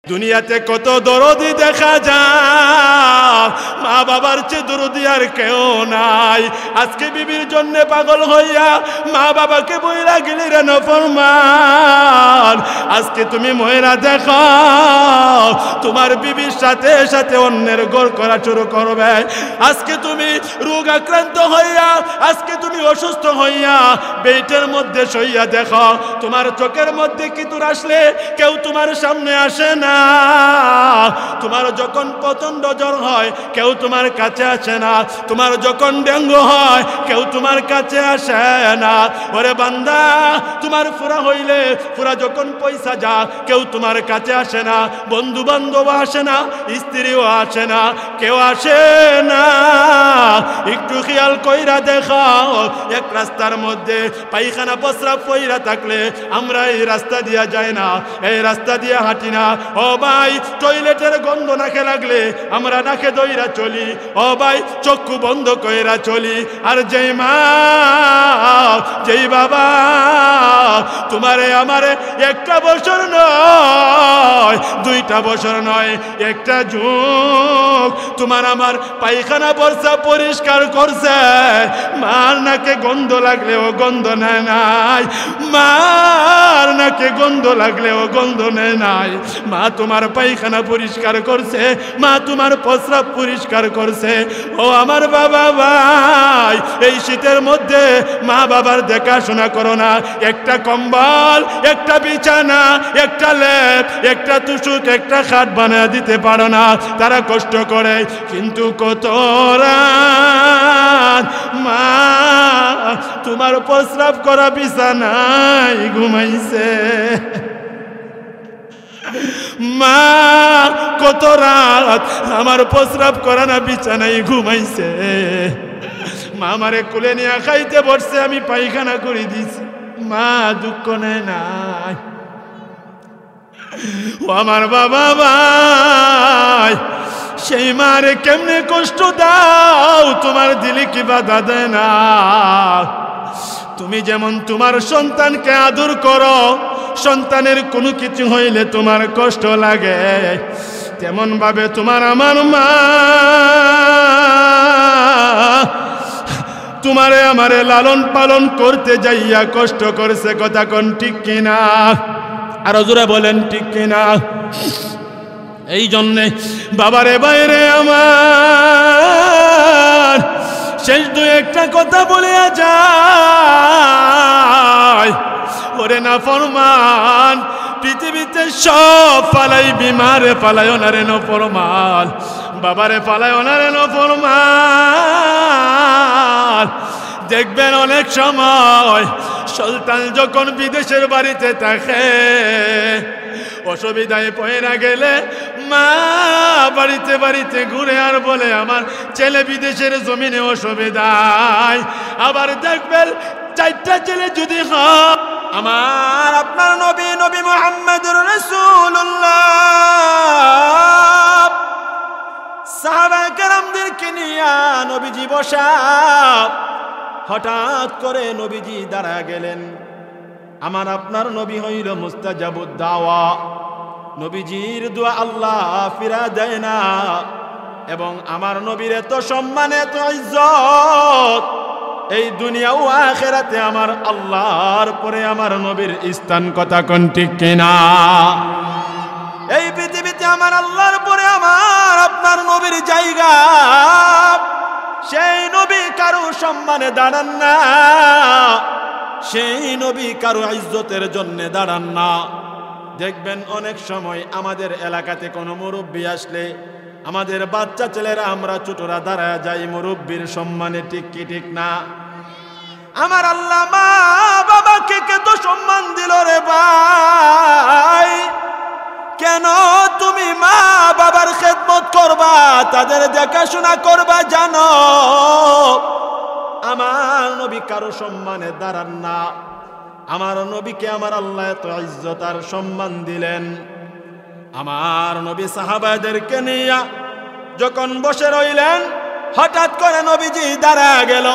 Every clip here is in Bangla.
দুনিয়াতে কত দরদি দেখা যায়, মা বাবার চেয়ে দরদি আর কেউ নাই। আজকে বিবির জন্য পাগল হইয়া মা বাবাকে বইরা গেলি রে নাফরমান। আজকে তুমি ময়রা দেখো তোমার বিবির সাথে সাথে অন্যের ঘর করা শুরু করবে। আজকে তুমি রোগ আক্রান্ত হইয়া, আজকে তুমি অসুস্থ হইয়া বেটের মধ্যে শইয়া দেখো তোমার চোখের মধ্যে কিতুর আসলে কেউ তোমার সামনে আসে না। তোমার যখন প্রচন্ড জ্বর হয় কেউ তোমার কাছে আসে না। তোমার যখন ডেঙ্গু হয় কেউ তোমার কাছে আসে না। ওরে বান্দা, তোমার ফুরা হইলে ফুরা যখন পয়সা যা কেউ তোমার কাছে আসে না, বন্ধু বান্ধব আসে না, স্ত্রীও আসে না, কেউ আসে না। একটু খেয়াল কইরা দেখাও, এক রাস্তার মধ্যে পায়খানা প্রস্রাব কইরা থাকলে আমরা এই রাস্তা দিয়া যাই না, এই রাস্তা দিয়ে হাঁটি না। ও ভাই, টয়লেটের গন্ধ নাকে লাগলে আমরা নাকে দইরা চলি। ও ভাই, চক্ষু বন্ধ কইরা চলি। আর যেই মা যেই বাবা তোমারে আমারে একটা বছর নয়, দুইটা বছর নয়, একটা যুগ তোমার আমার পায়খানা বর্ষা পরিষ্কার করছে, মার নাকে গন্ধ লাগলেও গন্ধ নেয় নাই, মার নাকে গন্ধ লাগলেও গন্ধ নেয় নাই। মা তোমার পায়খানা পরিষ্কার করছে, মা তোমার প্রস্রাব পরিষ্কার করছে। ও আমার বাবা ভাই, এই শীতের মধ্যে মা বাবার দেখাশোনা করো না। একটা কম্বল, একটা বিছানা, একটা লেপ, একটা তুষুক, একটা খাট বানিয়ে দিতে পারো না। তারা কষ্ট করে, কিন্তু কত রাত মা তোমার প্রস্রাব করা বিছানায় ঘুমাইছে। মা কত রাত আমার প্রস্রাব করা না বিছানায় ঘুমাইছে। মা আমারে কোলে নিয়ে খাইতে বসছে, আমি পায়খানা করে দিছি, মা দুঃখ নেয় নাই। ও আমার বাবা ভাই, সেই মারে কেমনে কষ্ট দাও, তোমার দিলে কি বাধা দেয় না? তুমি যেমন তোমার সন্তানকে আদর করো, সন্তানের কোনো কিছু হইলে তোমার কষ্ট লাগে, তেমন ভাবে তোমার আমার মা তোমারে আমারে লালন পালন করতে যাইয়া কষ্ট করছে। কথা কোন ঠিক কিনা? আরো জোরে বলেন ঠিক কিনা? এই জন্যে বাবারে বাইরে আমার শেষ দু একটা কথা বলিয়া যায়। ওরে না ফরমান, পৃথিবীতে সব ফালাই বিমারে ফালাই ওনারে ন ফরমান, বাবারে ফালাই ওনারে ন ফরমান। দেখবেন অনেক সময় সন্তান যখন বিদেশের বাড়িতে থাকে, অসুবিধায় পয়রা গেলে মা বাড়িতে বাড়িতে ঘুরে আর বলে আমার ছেলে বিদেশের জমিনে অসুবিধায়। আবার দেখবেন চারটা ছেলে যদি হয়, আমার আপনার নবী নবী মুহাম্মদুর রাসূলুল্লাহ সাহাবায়ে কেরামদেরকে নিয়ে নবীজি বসা, হঠাৎ করে নবীজি দাঁড়া গেলেন। আমার আপনার নবী হইল মুস্তাজাবুদ দাওয়া, নবীজির দোয়া আল্লাহ ফিরা দেয় না। এবং আমার নবীর এত সম্মান, এত ইজ্জত, এই দুনিয়া ও আখিরাতে আমার আল্লাহর পরে আমার নবীর স্থান। কথা কোন ঠিক কিনা? এই পৃথিবীতে আমার আল্লাহর পরে আমার আপনার নবীর জায়গা। সেই নবী কারো সম্মানে দাঁড়ান না, সেই নবী কারো ইজ্জতের জন্য দাঁড়ান না। দেখবেন অনেক সময় আমাদের এলাকাতে কোনো মুরব্বী আসলে আমাদের বাচ্চা ছেলেরা, আমরা ছোটরা দাঁড়ায় যাই মুরব্বীর সম্মানে, ঠিক কি ঠিক না? আমার আল্লাহ মা বাবাকে কত সম্মান দিল রে ভাই। কেন তুমি মা বাবার খেদমত করবা, তাদের দেখাশোনা করবা? জানো আমার নবী কারো সম্মানে দাঁড়ান না। আমার নবীকে আমার আল্লাহ এত ইজ্জত আর সম্মান দিলেন। আমার নবী সাহাবাদেরকে নিয়ে যখন বসে রইলেন, হঠাৎ করে নবীজি দাঁড়া গেল।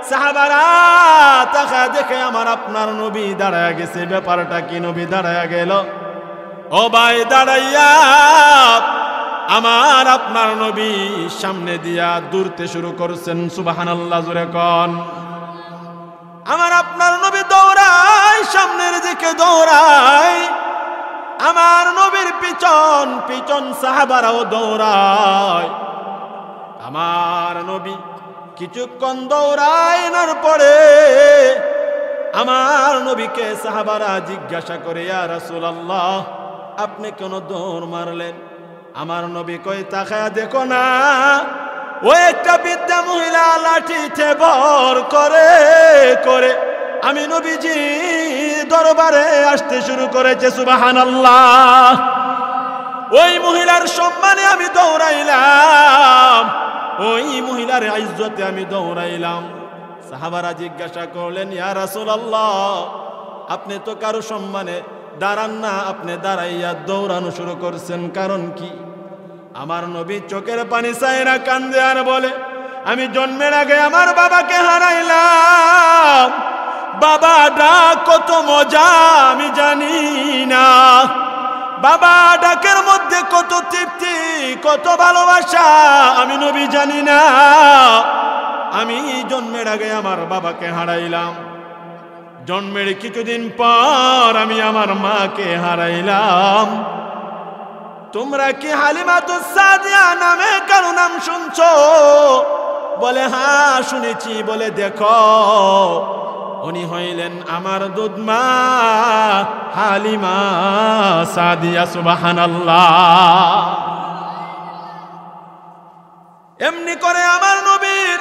সাহাবারা তাকা দেখে আমার আপনার নবী দাঁড়ায় গেছে, ব্যাপারটা কি? নবী দাঁড়ায় গেল। ও ভাই দাঁড়াইয়া আমার আপনার নবী সামনে দিয়া দৌড়তে শুরু করছেন। সুবহানাল্লাহ জোরে কোন। আমার আপনার নবী দৌড়ায়, সামনের দিকে দৌড়ায়। আমার নবীর পিছন পিছন সাহাবারাও দৌড়ায়। আমার নবী কিছুক্ষণ দৌড়ানোর পরে আমার নবীকে সাহাবারা জিজ্ঞাসা করে, ইয়া রাসূলুল্লাহ, আপনি কেন দৌড় মারলেন? আমার নবী কই, তাকায়া দেখো না, ও একটা বৃদ্ধা মহিলা লাঠিতে ভর করে করে আমি নবীজি দরবারে আসতে শুরু করেছে। সুবহানাল্লাহ। ওই মহিলার সম্মানে আমি দৌড়াইলাম, ওই মহিলার ইজ্জতে আমি দৌড়াইলাম। সাহাবারা জিজ্ঞাসা করলেন, ইয়া রাসূলুল্লাহ, আপনি তো কারো সম্মানে দাঁড়ান না, আপনি দাঁড়াইয়া দৌড়ানো শুরু করছেন, কারণ কি? আমার নবী চোখের পানি চায়না কান্দে আর বলে, আমি জন্মের আগে আমার বাবাকে হারাইলাম। বাবা ডাক কত মজা আমি জানি না, বাবা ডাকের মধ্যে কত তৃপ্তি, কত ভালোবাসা আমি নবী জানি না। আমি জন্মের আগে আমার বাবাকে হারাইলাম, জন্মের কিছুদিন পর আমি আমার মাকে হারাইলাম। তোমরা কি হালিমাতুস সাদিয়া নামে কারো নাম শুনছো? বলে হ্যাঁ শুনেছি। বলে দেখো, উনি হইলেন আমার দুধমা হালিমা সাদিয়া। সুবহানাল্লাহ। এমনি করে আমার নবীর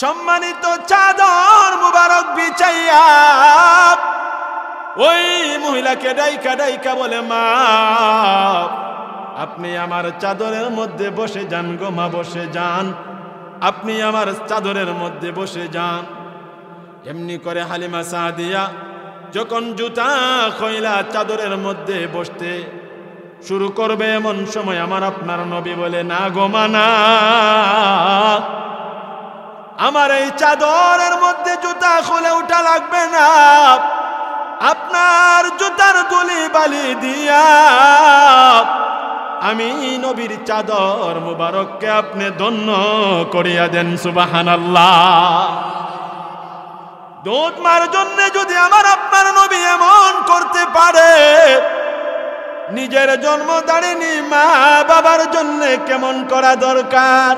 সম্মানিত চাদর মুবারক বিছাইয়া ওই মহিলাকে ডাইকা ডাইকা বলে, মা আপনি আমার চাদরের মধ্যে বসে যান গো মা, বসে যান, আপনি আমার চাদরের মধ্যে বসে যান। এমনি করে হালিমা সাদিয়া যখন জুতা খইলা চাদরের মধ্যে বসতে শুরু করবে, এমন সময় আমার আপনার নবী বলে, না গো মা না, আমার এই চাদরের মধ্যে জুতা খুলে উঠা লাগবে না, আপনার জুতার ধুলি বালি দিয়া আমি নবীর চাদর মুবারককে আপনি ধন্য করিয়া দেন। সুবহানাল্লাহ। দুধ মার জন্য যদি আমার আপনার নবী এমন করতে পারে, নিজের জন্ম দাঁড়িনি মা বাবার জন্য কেমন করা দরকার?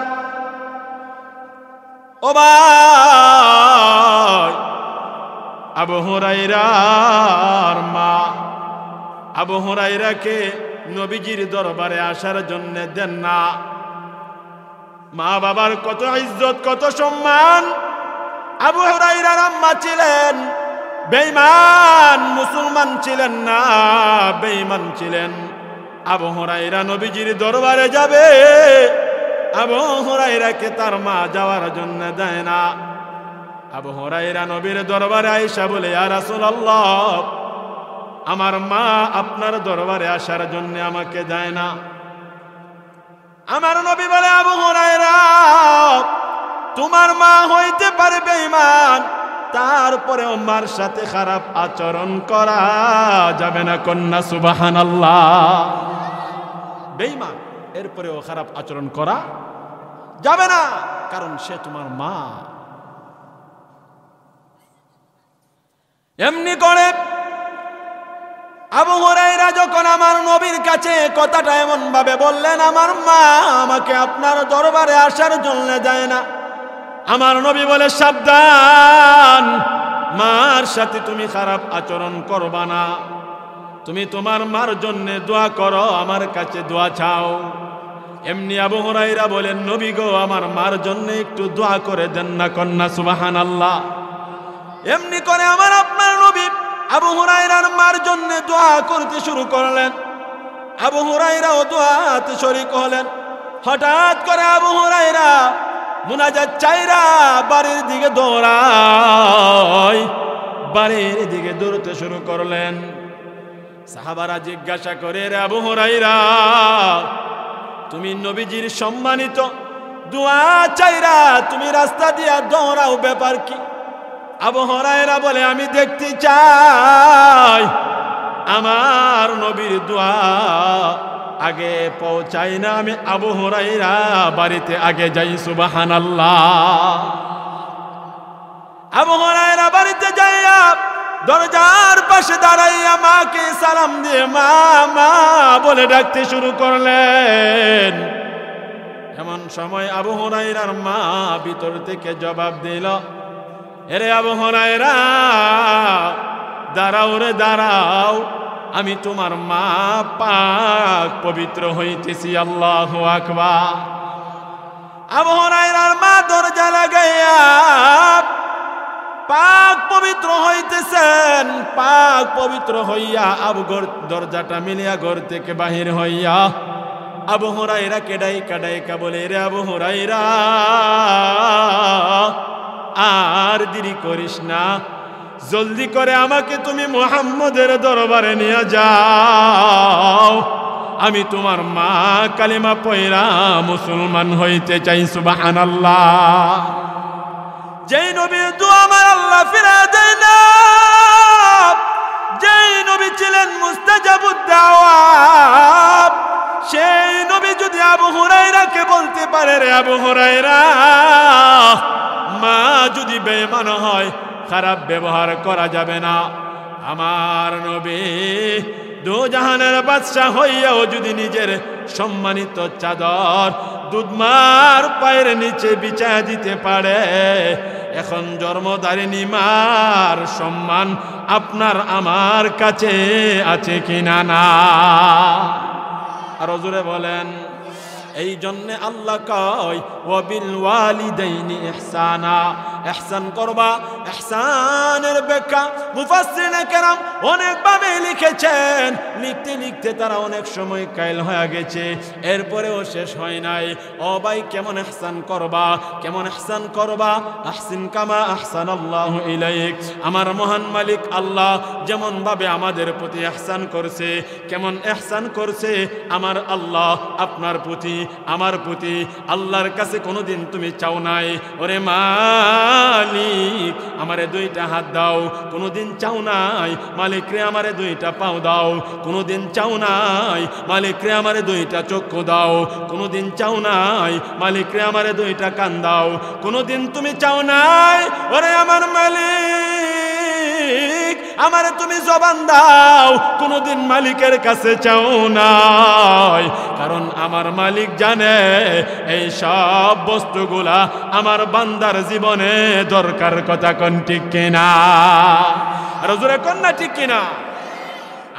ও ভাই, আবু হুরায়রার মা আবু হুরায়রাকে নবীজির দরবারে আসার জন্য দেন না। মা বাবার কত ইজ্জত, কত সম্মান। আবু হুরায়রার আম্মা ছিলেন বেঈমান, মুসলমান ছিলেন না, বেঈমান ছিলেন। আবু হুরায়রা নবীজির দরবারে যাবে, আবু হুরায়রাকে তার মা যাওয়ার জন্য দেয় না। আবু হুরায়রা নবীর দরবারে আয়েশা বলে, ইয়া রাসূলুল্লাহ, আমার মা আপনার দরবারে আসার জন্য আমাকে দেয় না। আমার নবী বলে, আবু হুরায়রা, তোমার মা হইতে পারে বেঈমান, তারপরেও মার সাথে খারাপ আচরণ করা যাবে না। কন্যা সুবহানাল্লাহ। বেঈমান, এরপরেও খারাপ আচরণ করা যাবে না, কারণ সে তোমার মা। এমনি করে আবু হুরায়রা যখন আমার নবীর কাছে কথাটা এমন ভাবে বললেন, আমার মা আমাকে আপনার দরবারে আসার জন্য দেয় না। আমার নবী বলে, সাবধান, মার সাথে তুমি খারাপ আচরণ করবা না। তুমি তোমার মার জন্য দোয়া করো, আমার কাছে দোয়া চাও। এমনি আবু হুরায়রা বলেন, নবী গো, আমার মার জন্য একটু দোয়া করে দেন না। কন্যা সুবহানাল্লাহ। এমনি করে আমার আপনার নবী আবু হুরায়রার মার জন্য দোয়া করতে শুরু করলেন। আবু হুরায়রাও দোয়াতে শরীক হলেন। হঠাৎ করে আবু হুরায়রা মুনাজাত চাইরা বাড়ির দিকে দৌড়ায়, বাড়ির দিকে দৌড়তে শুরু করলেন। সাহাবারা জিজ্ঞাসা করে, রে আবু হুরায়রা, তুমি নবীজির সম্মানিত দোয়া চাইরা তুমি রাস্তা দিয়া দৌড়াও, ব্যাপার কি? আবু হুরায়রা বলে, আমি দেখতে চাই আমার নবীর দোয়া আগে পৌঁছাই না, আমি আবু হুরায়রা বাড়িতে আগে যাই। সুবহানাল্লাহ। আবু হুরায়রা বাড়িতে যাইয়া দরজার পাশে দাঁড়াইয়া মাকে সালাম দিয়ে মা মা বলে ডাকতে শুরু করলেন। এমন সময় আবু হুরায়রার মা ভিতর থেকে জবাব দিল, এরে আবু হুরায়রা, দাঁড়াও রে দাঁড়াও, আমি তোমার মা, পাক পবিত্র হইতেছি। আল্লাহু আকবার। আবু হুরায়রার মা দরজা লাগাইয়া পাক পবিত্র হইতেছেন। পাক পবিত্র হইয়া আবু দরজাটা মিলিয়া ঘর থেকে বাহির হইয়া আবু হুরায়রা ডাইকা ডাইকা বলে, রে আবু হুরায়রা, আর দেরি করিস না, জলদি করে আমাকে তুমি মুহাম্মদের দরবারে নিয়ে যাও। আমি তোমার মা কালিমা পয়রা মুসলমান হইতে চাই। সুবহানাল্লাহ। যেই নবীর দোয়া আমার আল্লাহ ফিরে দেয় না, যেই নবী ছিলেন মুস্তাজাবুদ দাওয়াত, সেই নবী যদি আবু হুরায়রাকে বলতে পারে, রে আবু হুরায়রা, মা যদি বেঈমান হয় খারাপ ব্যবহার করা যাবে না। আমার নবী দুজাহানের বাদশা হইয়াও যদি নিজের সম্মানিত চাদর দুধমার পায়ের নিচে বিছায়া দিতে পারে, এখন জন্মধারিণী মার সম্মান আপনার আমার কাছে আছে কিনা না? আর জোরে বলেন। এই জন্যে আল্লাহ কয়, ওয়াবিল ওয়ালিদাইনি ইহসানা, ইহসান করবা। ইহসানের ব্যাখ্যা মুফাসসিরিনে কেরাম অনেকভাবে লিখেছেন। লিখতে লিখতে তারা অনেক সময় কাইল হয়ে গেছে, এরপরেও শেষ হয় নাই। ও ভাই, কেমন ইহসান করবা, কেমন ইহসান করবা? আহসিন কামা আহসানাল্লাহু ইলাইক। আমার মহান মালিক আল্লাহ যেমন ভাবে আমাদের প্রতি ইহসান করছে, কেমন ইহসান করছে আমার আল্লাহ আপনার প্রতি, আমার প্রতি। আল্লাহর কাছে কোনোদিন তুমি চাও নাই, ওরে মালিক আমারে দুইটা হাত দাও, কোনোদিন চাও নাই মালিক রে আমারে দুইটা পাও দাও, কোনোদিন চাও নাই মালিক রে আমারে দুইটা চক্ষু দাও, কোনোদিন চাও নাই মালিক রে আমারে দুইটা কান দাও, কোনোদিন তুমি চাও নাই ওরে আমার মালিক আমারে তুমি জবান দাও, কোনোদিন মালিকের কাছে চাও নাই। কারণ আমার মালিক জানে এই সব বস্তুগুলা আমার বান্দার জীবনে দরকার। কথা কোন ঠিক কিনা? আর জোরে কোন না ঠিক কিনা?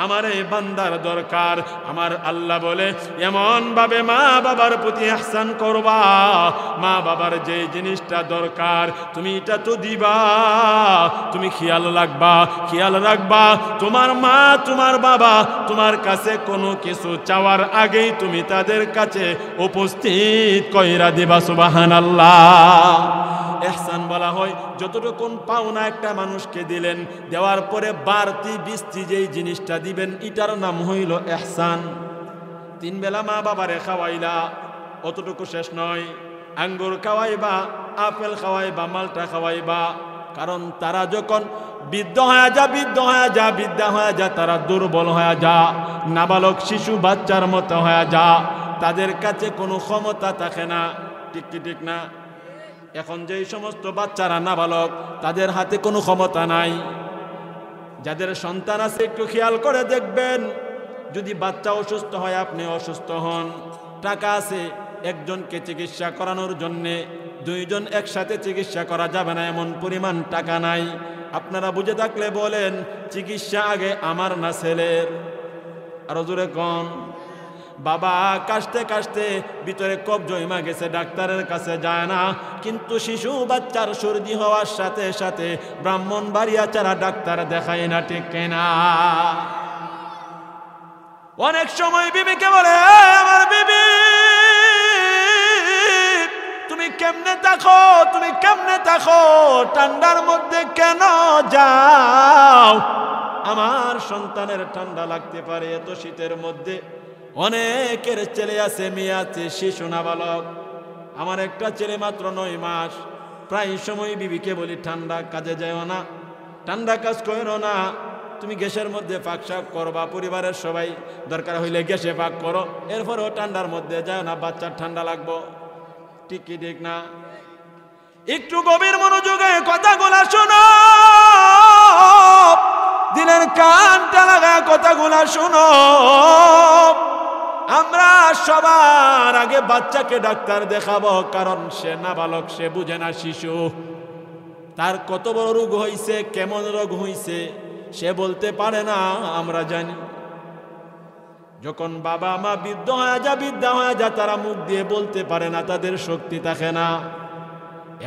আমার এই বান্দার দরকার। আমার আল্লাহ বলে এমন ভাবে মা বাবার প্রতি ইহসান করবা, মা বাবার যে জিনিসটা দরকার তুমি এটা তো দিবা, তুমি খেয়াল রাখবা তোমার মা তোমার বাবা তোমার কাছে কোনো কিছু চাওয়ার আগেই তুমি তাদের কাছে উপস্থিত কইরা দিবা। সুবহানাল্লাহ। ইহসান বলা হয় যতটুকু পাওনা একটা মানুষকে দিলেন, দেওয়ার পরে বাড়তি বৃষ্টি যেই জিনিসটা দিবেন এটার নাম হইল ইহসান। 3 বেলা মা বাবারে খাওয়াইলা, অতটুকু শেষ নয়, আঙ্গুর খাওয়াইবা, আপেল খাওয়াইবা, মালটা খাওয়াইবা। কারণ তারা যখন বৃদ্ধা হয়ে যা তারা দুর্বল হয়ে যা, নাবালক শিশু বাচ্চার মতো হয়ে যা, তাদের কাছে কোনো ক্ষমতা থাকে না। ঠিক না? এখন যেই সমস্ত বাচ্চারা নাবালক তাদের হাতে কোনো ক্ষমতা নাই। যাদের সন্তান আছে একটু খেয়াল করে দেখবেন, যদি বাচ্চা অসুস্থ হয় আপনি অসুস্থ হন, টাকা আছে একজনকে চিকিৎসা করানোর জন্যে 2 জন একসাথে চিকিৎসা করা যাবে না, এমন পরিমাণ টাকা নাই। আপনারা বুঝে থাকলে বলেন, চিকিৎসা আগে আমার না ছেলের? আরো জোরে কোন। বাবা কাশতে কাশতে ভিতরে কফ জমা গেছে, ডাক্তারের কাছে যায় না, কিন্তু শিশু বাচ্চার সর্দি হওয়ার সাথে সাথে ব্রাহ্মণবাড়িয়া ছাড়া ডাক্তার দেখায় না। ঠিক কিনা? অনেক সময় বিবিকে বলে, আমার বিবি তুমি কেমনে থাকো, ঠান্ডার মধ্যে কেন যাও? আমার সন্তানের ঠান্ডা লাগতে পারে এত শীতের মধ্যে। অনেকের ছেলে আছে, মেয়ে আছে, শিশু নাবালক। আমার একটা ছেলে মাত্র 9 মাস। প্রায় সময় বিবিকে বলি ঠান্ডা কাজে যাও না, ঠান্ডা কাজ করো না, তুমি গ্যাসের মধ্যে পাক শাক করবা, পরিবারের সবাই দরকার হইলে গ্যাসে পাক করো, এরপরেও ঠান্ডার মধ্যে যায় না, বাচ্চার ঠান্ডা লাগবো। ঠিক কি ঠিক না? একটু গভীর মনোযোগে কথাগুলা শোনো, দিলের কানটা লাগায় কথাগুলা শোনো। আমরা সবার আগে বাচ্চাকে ডাক্তার দেখাবো, কারণ সে নাবালক, সে বুঝে না, শিশু। তার কত বড় রোগ হইছে, কেমন রোগ হইছে সে বলতে পারে না, আমরা জানি। যখন বাবা মা বৃদ্ধ হয়ে যা, বৃদ্ধা হয়ে যা, তারা মুখ দিয়ে বলতে পারে না, তাদের শক্তি থাকে না।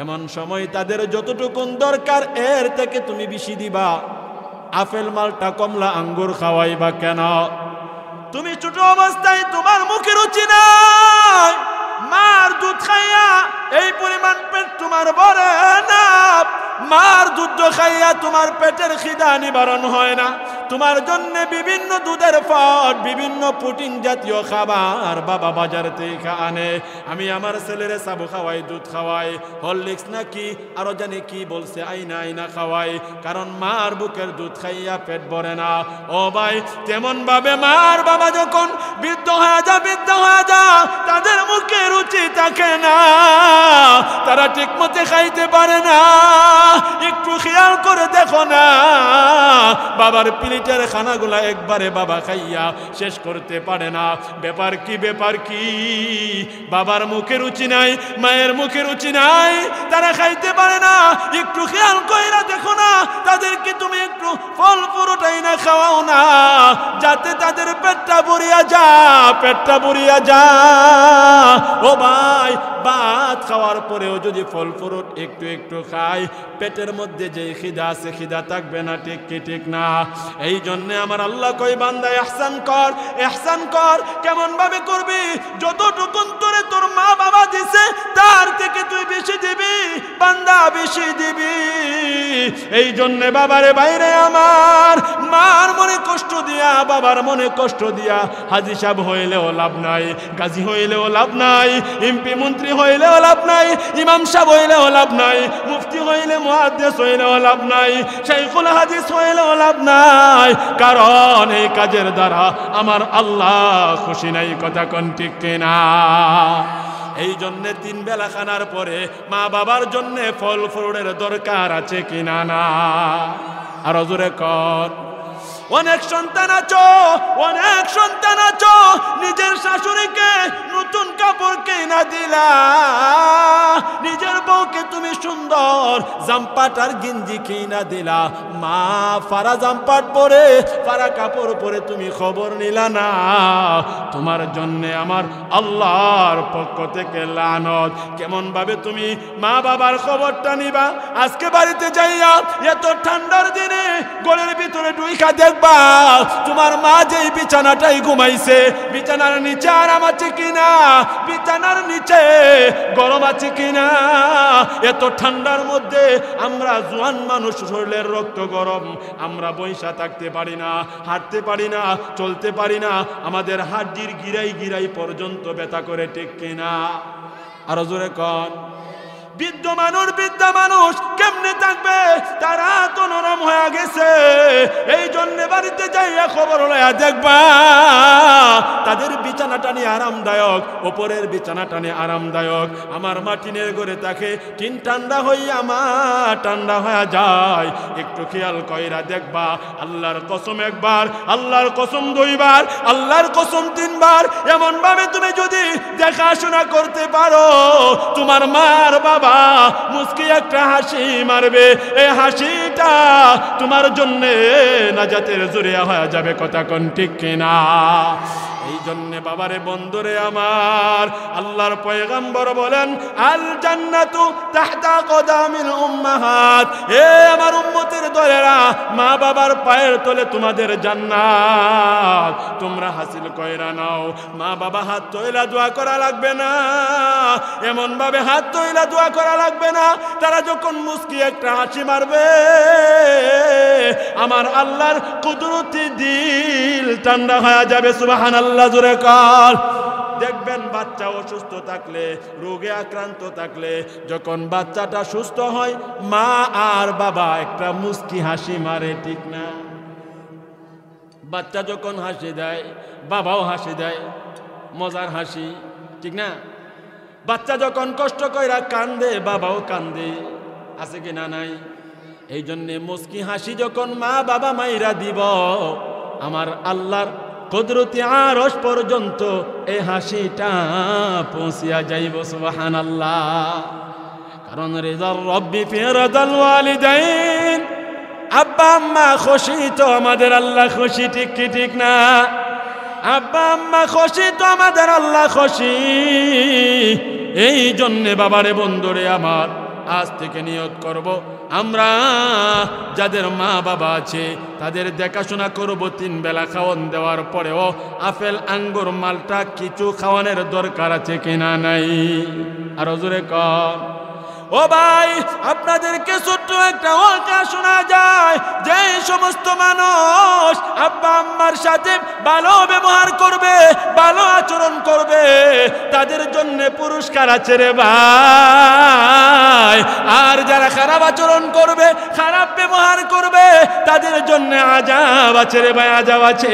এমন সময় তাদের যতটুকুন দরকার এর থেকে তুমি বেশি দিবা। আপেল, মালটা, কমলা, আঙ্গুর খাওয়াইবা কেন? তুমি ছোট অবস্থায় তোমার মুখে রুচি নাই, মার দুধ খাইয়া এই পরিমাণ পেট তোমার ভরে না। মার দুধ খাইয়া তোমার পেটের খিদা নিবারণ হয় না। তোমার জন্য বিভিন্ন দুধের ফল, বিভিন্ন প্রোটিন জাতীয় খাবার বাবা বাজার থেকে আনে। আমি আমার ছেলেরে সাবু খাওয়াই, দুধ খাওয়াই, হরলিক্স নাকি আরো জানি কি বলছে, আইনা আইনা খাওয়াই, কারণ মার বুকের দুধ খাইয়া পেট ভরে না। ও ভাই, তেমন ভাবে মার বাবা যখন বৃদ্ধ হয়ে যা, বৃদ্ধ হয়ে যা, তাদের মুখে রুচি থাকে না, তারা ঠিক মতে খাইতে পারে না। একটু খেয়াল করে দেখো না, বাবার প্লেটের খানাগুলা একবারে বাবা খাইয়া শেষ করতে পারে না। ব্যাপার কি, ব্যাপার কি? বাবার মুখে রুচি নাই, মায়ের মুখে রুচি নাই, তারা খাইতে পারে না। একটু খেয়াল কইরা দেখো না, তাদেরকে তুমি একটু ফল পুরোটাই না খাওয়াও না, যাতে তাদের পেটটা ভরিয়া যা, পেটটা ভরিয়া যা। ও ভাই, ভাত খাওয়ার পরেও যদি ফল ফ্রুট একটু একটু খাই, পেটের মধ্যে যে খিদা আছে, খিদা থাকবে না। ঠিক কি ঠিক না? এই জন্যে আমার আল্লাহ কই, বান্দা ইহসান কর, ইহসান কর। কেমন ভাবে করবি? যতটুকুন তোরে তোর মা বাবা দিছে তার থেকে তুই বেশি দিবি, বান্দা বেশি দিবি। এই জন্যে বাবারে বাইরে আমার, মার মনে কষ্ট দিয়া, বাবার মনে কষ্ট দিয়া হাজি সাহেব হইলেও লাভ নাই, গাজী হইলেও লাভ নাই, এমপি মন্ত্রী হইলেও লাভ নাই, ইমাম সাহেব হইলেও লাভ নাই, মুফতি হইলে মুহাদ্দিস হইলেও লাভ নাই, শাইখুল হাদিস হইলেও লাভ নাই। কারণ এই কাজের দ্বারা আমার আল্লাহ খুশি নাই। কথা কোন ঠিক কিনা? এই জন্য 3 বেলা খানার পরে মা বাবার জন্য ফল ফ্রুটের দরকার আছে কিনা না? আর জোরে কর। অনেক সন্তান আছো, অনেক সন্তান আছো, নিজের শাশুড়িকে নতুন কাপড় কিনা দিলা, নিজের বউকে তুমি সুন্দর জামপাট আর গেঞ্জি কিনা দিলা, মা ফারা জামপাট পরে, ফারা কাপড় পরে তুমি খবর নিলা না। তোমার জন্য আমার আল্লাহর পক্ষ থেকে লানত। কেমন ভাবে তুমি মা বাবার খবরটা নিবা? আজকে বাড়িতে যাইয়া এত ঠান্ডার দিনে ঘরের ভিতরে ঢুইকা দেখবা তোমার মা যেই বিছানাটাই ঘুমাইছে, বিছানার নিচে আরাম আছে কিনা, বিছানার নিচে গরম আছে কিনা। এত ঠান্ডার মধ্যে আমরা জোয়ান মানুষ, শরীরের রক্ত গরম, আমরা বইসা থাকতে পারি না, হাঁটতে পারি না, চলতে পারি না, আমাদের হাড়ির গিরাই গিরাই পর্যন্ত ব্যথা করে। ঠিক কিনা? আরো জোরে কন। বৃদ্ধা মানুষ কেমনে থাকবে? তারা তো নরম হয়ে গেছে। এই জন্য বাড়িতে যাইয়া খবর লইয়া দেখবা তাদের বিছানাটা নিয়ে আরামদায়ক, ওপরের বিছানাটা নিয়ে আরামদায়ক। আমার মাটিনের ঘরে থাকে, টিন ঠান্ডা হইয়া মা ঠান্ডা হয়ে যায়। একটু খেয়াল কইরা দেখবা, আল্লাহর কসম একবার, আল্লাহর কসম 2 বার, আল্লাহর কসম 3 বার, এমন ভাবে তুমি যদি দেখাশোনা করতে পারো, তোমার মার বাবা মুস্কি একটা হাসি মারবে। এই হাসিটা তোমার জন্য নাজাতের জরিয়া হয়ে যাবে। কথা কোন ঠিক কিনা? এই জন্য বাবারে বন্ধুরে আমার, আল্লাহর পয়গম্বর বলেন, আল জান্নাতু তাহতা কদামিল উম্মাহাত। এ আমার উম্মতের দলেরা, মা বাবার পায়ের তলে তোমাদের জান্নাত। তোমরা হাসিল কইরা নাও। মা বাবা হাত তৈলা দোয়া করা লাগবে না, এমন ভাবে হাত তৈলা দোয়া করা লাগবে না। তারা যখন মুস্কি একটা হাসি মারবে, আমার আল্লাহর কুদরতি দিল ঠান্ডা হয়ে যাবে। সুবহানাল্লাহ, জোরে কর। দেখবেন বাচ্চা অসুস্থ থাকলে, রোগে আক্রান্ত থাকলে, যখন বাচ্চাটা সুস্থ হয়, মা আর বাবা একটা মুস্কি হাসি মারে। ঠিক না? বাচ্চা যখন হাসি দেয় বাবাও হাসি দেয়, মজার হাসি, ঠিক না? বাচ্চা যখন কষ্ট কইরা কান্দে বাবাও কান্দে, আছে কি না নাই? এই জন্যে মুস্কি হাসি যখন মা বাবা মাইরা দিব, আমার আল্লাহর কুদরতি আরশ পর্যন্ত এই হাসিটা পৌঁছিয়া যাইব। সুবহানাল্লাহ। কারণ রিজার রব্বি ফি রাদাল ওয়ালিদাইন, আব্বা আম্মা খুশি তো আমাদের আল্লাহ খুশি, ঠিক কি ঠিক না? আব্বা আম্মা খুশি তো আমাদের আল্লাহ খুশি। এই জন্যে বাবারে বন্ধুরে আমার, আজ থেকে নিয়ত করব, আমরা যাদের মা বাবা আছে তাদের দেখাশোনা করব। 3 বেলা খাওয়ান দেওয়ার পরেও আপেল আঙ্গুর মালটা কিছু খাওয়ানোর দরকার আছে কিনা নাই? আর জোরে কর। ও ভাই, আপনাদেরকে ছোট্ট একটা ওয়াকা শোনা যায়, যে সমস্ত মানুষ আব্বা আম্মার সাথে ভালো ব্যবহার করবে, ভালো আচরণ করবে, তাদের জন্য পুরস্কার আছে রে ভাই। আর যারা খারাপ আচরণ করবে, খারাপ ব্যবহার করবে, তাদের জন্য আযাব আছে রে ভাই, আযাব আছে।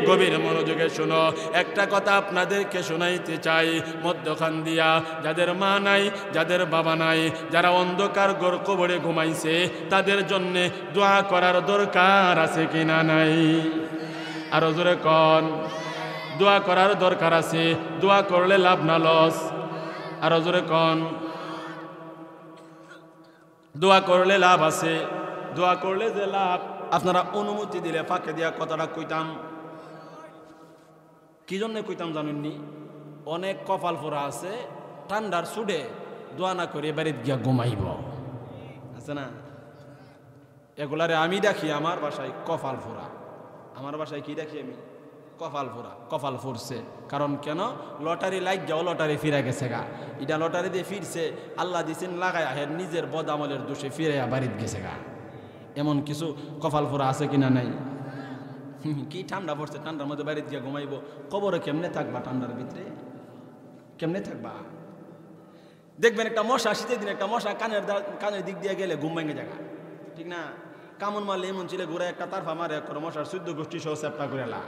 গভীর মনোযোগে শোনো, একটা কথা আপনাদেরকে শোনাইতে চাই মধ্যখান দিয়া। যাদের মা নাই, যাদের বাবা নাই, যারা অন্ধকার ঘর কবরে ঘুমাইছে, তাদের জন্য দোয়া করার দরকার আছে কিনা নাই? আরো জোরে কোন, দোয়া করার দরকার আছে। দোয়া করলে লাভ না লস? আরো জোরে কোন, দোয়া করলে লাভ আছে। দোয়া করলে যে লাভ, আপনারা অনুমতি দিলে ফাঁকে দিয়া কথাটা কইতাম। কি জন্য কইতাম জানেননি? অনেক কপাল ফোরা আছে, ঠান্ডার সুডে দোয়া না করে বাড়িতে গিয়া ঘুমাইব, আছে না? এগুলারে আমি দেখি আমার বাসায় কপাল ফোরা। আমার বাসায় কি দেখি আমি? কপাল ফোরা। কপাল ফুরছে কারণ কেন? লটারি লাগ যাও, লটারি ফিরে গেছে গা। এটা লটারি দিয়ে ফিরছে, আল্লাহ দিছেন লাগাই, আহের নিজের বদ আমলের দোষে ফিরে বাড়িতে গেছে গা। এমন কিছু কপাল ফোরা আছে কিনা নাই? কি ঠান্ডা পড়ছে, ঠান্ডার মধ্যে বাড়িতে গিয়ে ঘুমাইব। কবরে কেমনে থাকবা? ঠান্ডার ভিতরে কেমনে থাকবা? দেখবেন একটা মশা, শীতের দিন একটা মশা কানের দিক দিয়ে গেলে ঘুম ভেঙে জায়গা, ঠিক না? কামন মারলে এমন ছিল ঘুরে একটা তারফা মারে করে মশার 14 গোষ্ঠী সহ চেপটা করে লা।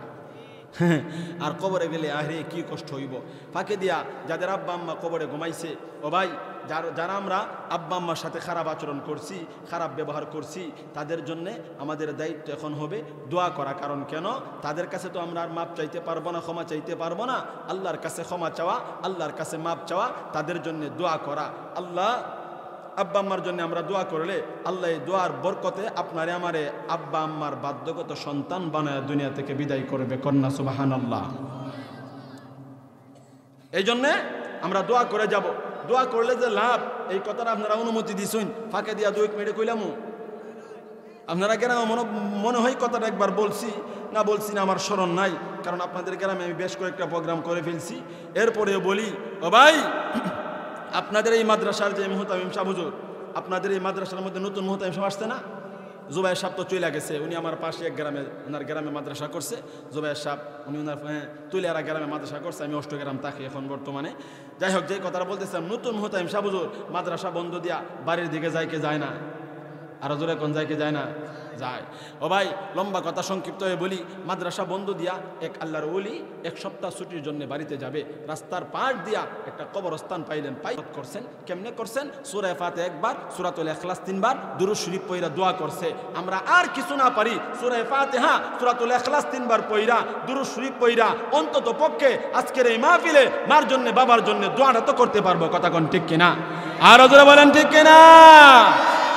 আর কবরে গেলে আরে কি কষ্ট হইব। ফাঁকে দিয়া যাদের আব্বা আম্মা কবরে ঘুমাইছে, ও ভাই, যারা আমরা আব্বা আম্মার সাথে খারাপ আচরণ করছি, খারাপ ব্যবহার করছি, তাদের জন্য আমাদের দায়িত্ব এখন হবে দোয়া করা। কারণ কেন? তাদের কাছে তো আমরা আর মাপ চাইতে পারবো না, ক্ষমা চাইতে পারবো না। আল্লাহর কাছে ক্ষমা চাওয়া, আল্লাহর কাছে মাপ চাওয়া, তাদের জন্য দোয়া করা। আল্লাহ আব্বা আম্মার জন্য আমরা দোয়া করলে আল্লাহ এই দোয়ার বরকতে আপনারে আমারে আব্বা আম্মার বাধ্যগত সন্তান বানায় দুনিয়া থেকে বিদায় করবে। কন্যা সুবহানাল্লাহ। এই জন্যে আমরা দোয়া করে যাব। দোয়া করলে যে লাভ, এই কথাটা আপনারা অনুমতি দিছেন। ফাঁকে দিয়া 2 মিনিটে কইলাম, আপনারা কেন মনে হয় কথাটা একবার বলছি না, বলছি না আমার স্মরণ নাই, কারণ আপনাদের গ্রামে আমি বেশ কয়েকটা প্রোগ্রাম করে ফেলছি। এরপরেও বলি, ও ভাই, আপনাদের এই মাদ্রাসার যে মুহতামিম সাহেব হুজুর, আপনাদের এই মাদ্রাসার মধ্যে নতুন মুহতামিম সাহেব আসছে না? জুবাইর সাহেব তো চলে গেছে, উনি আমার পাশে এক গ্রামে, ওনার গ্রামে মাদ্রাসা করছে। জুবাইর সাহেব উনি ওনার তুলিয়ারা গ্রামে মাদ্রাসা করছে, আমি অষ্টগ্রাম থাকি এখন বর্তমানে। যাই হোক, যে কথাটা বলতেছিলাম, নতুন মুহতামিম সাহেব হুজুর মাদ্রাসা বন্ধ দিয়া বাড়ির দিকে যায় কি যায় না? আরো জোরে কোন যায় কি যায় না? যায়। ও ভাই, লম্বা কথা সংক্ষিপ্ত হয়ে বলি, মাদ্রাসা বন্ধ দিয়া এক আল্লাহর ওলি 1 সপ্তাহ ছুটির জন্য বাড়িতে যাবে, রাস্তার পাশ দিয়া একটা কবরস্থান পাইলেন। করছেন কেমনে করছেন? সূরা ফাতিহা একবার, সূরাতুল ইখলাস 3 বার, দুরূদ শরীফ পড়া দোয়া করছে। আমরা আর কিছু না পারি, সূরা ফাতিহা, সূরাতুল ইখলাস 3 বার পড়া, দুরূদ শরীফ পড়া, অন্তত পক্ষে আজকের এই মাহফিলে মার জন্য বাবার জন্য দোয়াটা তো করতে পারবো। কথা কোন ঠিক কিনা? আর জোরে বলেন ঠিক কিনা?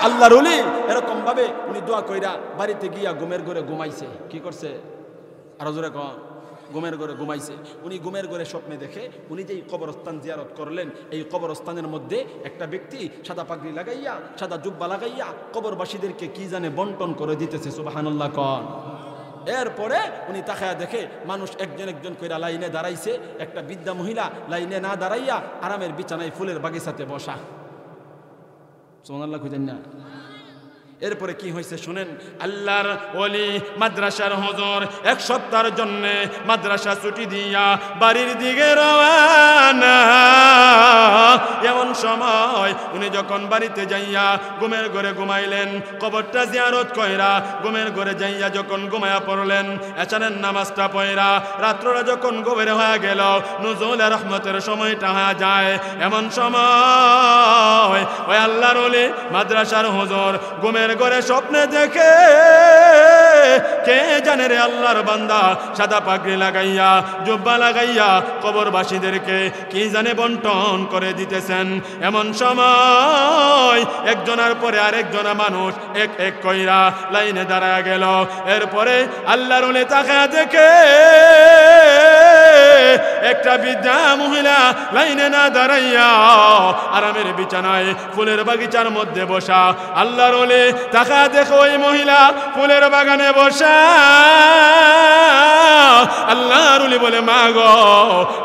আল্লাহর ওলি এরকম ভাবে উনি দোয়া কইরা বাড়িতে গিয়া ঘুমের ঘরে ঘুমাইছে। কি করছে? আরো জোরে কন। ঘুমের ঘরে ঘুমাইছে। উনি ঘুমের ঘরে স্বপ্নে দেখে উনি যেই কবরস্থান জিয়ারত করলেন, এই কবরস্থানের মধ্যে একটা ব্যক্তি সাদা পাগড়ি লাগাইয়া, সাদা জুব্বা লাগাইয়া কবরবাসীদেরকে কি জানে বন্টন করে দিতেছে। সুবহানাল্লাহ কন। এরপরে উনি তাকায়া দেখে মানুষ একজন একজন কইরা লাইনে দাঁড়াইছে। একটা বৃদ্ধা মহিলা লাইনে না দাঁড়াইয়া আরামের বিছানায় ফুলের বাগিচাতে বসা। সুবহানাল্লাহ কইতেন না? এরপরে কি হয়েছে শুনেন। আল্লাহর ওলি মাদ্রাসার হুজুর এক সপ্তাহের জন্য মাদ্রাসা ছুটি দিয়া বাড়ির দিকে রওনা। এমন সময় উনি যখন বাড়িতে যাইয়া ঘুমের ঘরে ঘুমাইলেন, কবরটা জিয়ারত কইরা ঘুমের ঘরে যাইয়া যখন ঘুমায়া পড়লেন, এশারের নামাজটা পড়া রাত্রটা যখন গভীর হয়ে গেল, নুজুল রহমতের সময়টা হয়ে যায়। এমন সময় ওই আল্লাহর ওলি মাদ্রাসার হুজুর ঘুমের ঘরে স্বপ্নে দেখে, কে জানে রে আল্লাহর বান্দা সাদা পাগড়ি লাগাইয়া জুব্বা লাগাইয়া কবরবাসীদেরকে কি জানে বন্টন করে দিতেছেন। এমন সময় একজনের পরে আরেকজনা মানুষ এক এক কইরা লাইনে দাঁড়ায় গেল। এরপরে আল্লাহর ওলি তাকায়া দেখে একটা বৃদ্ধা মহিলা লাইনে না দাঁড়াইয়া আরামের বিছানায় ফুলের বাগিচার মধ্যে বসা। আল্লাহর ওলি তাকা দেখো ওই মহিলা ফুলের বাগানে বসা। আল্লাহর ওলি বলে, মা গো